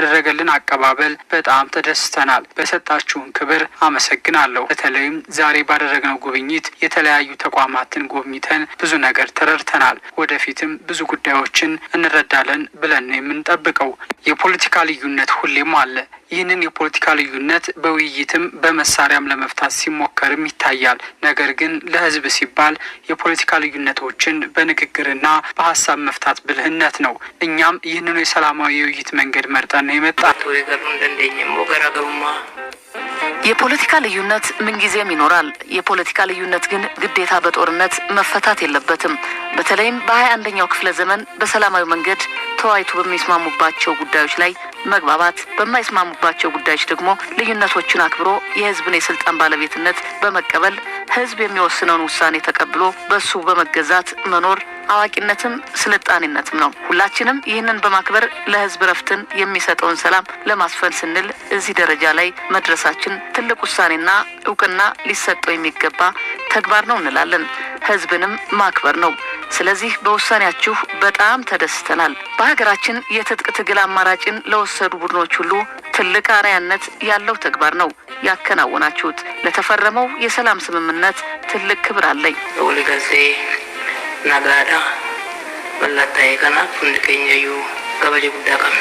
ያደረገልን አቀባበል በጣም ተደስተናል። በሰጣችሁን ክብር አመሰግናለሁ። በተለይም ዛሬ ባደረግነው ጉብኝት የተለያዩ ተቋማትን ጎብኝተን ብዙ ነገር ተረድተናል። ወደፊትም ብዙ ጉዳዮችን እንረዳለን ብለን ነው የምንጠብቀው። የፖለቲካ ልዩነት ሁሌም አለ። ይህንን የፖለቲካ ልዩነት በውይይትም በመሳሪያም ለመፍታት ሲሞከርም ይታያል። ነገር ግን ለህዝብ ሲባል የፖለቲካ ልዩነቶችን በንግግርና በሀሳብ መፍታት ብልህነት ነው። እኛም ይህንኑ የሰላማዊ የውይይት መንገድ መርጠን ነው የመጣነው። የፖለቲካ ልዩነት ምንጊዜም ይኖራል። የፖለቲካ ልዩነት ግን ግዴታ በጦርነት መፈታት የለበትም። በተለይም በ21ኛው ክፍለ ዘመን በሰላማዊ መንገድ ተወያይቶ በሚስማሙባቸው ጉዳዮች ላይ መግባባት፣ በማይስማሙባቸው ጉዳዮች ደግሞ ልዩነቶችን አክብሮ የህዝብን የስልጣን ባለቤትነት በመቀበል ህዝብ የሚወስነውን ውሳኔ ተቀብሎ በሱ በመገዛት መኖር አዋቂነትም ስልጣኔነትም ነው። ሁላችንም ይህንን በማክበር ለህዝብ ረፍትን የሚሰጠውን ሰላም ለማስፈን ስንል እዚህ ደረጃ ላይ መድረሳችን ትልቅ ውሳኔና እውቅና ሊሰጠው የሚገባ ተግባር ነው እንላለን። ህዝብንም ማክበር ነው። ስለዚህ በውሳኔያችሁ በጣም ተደስተናል። በሀገራችን የትጥቅ ትግል አማራጭን ለወሰዱ ቡድኖች ሁሉ ትልቅ አርአያነት ያለው ተግባር ነው ያከናወናችሁት። ለተፈረመው የሰላም ስምምነት ትልቅ ክብር አለኝ። nagada ballatay kana fundikeñayu gabaje gudda kam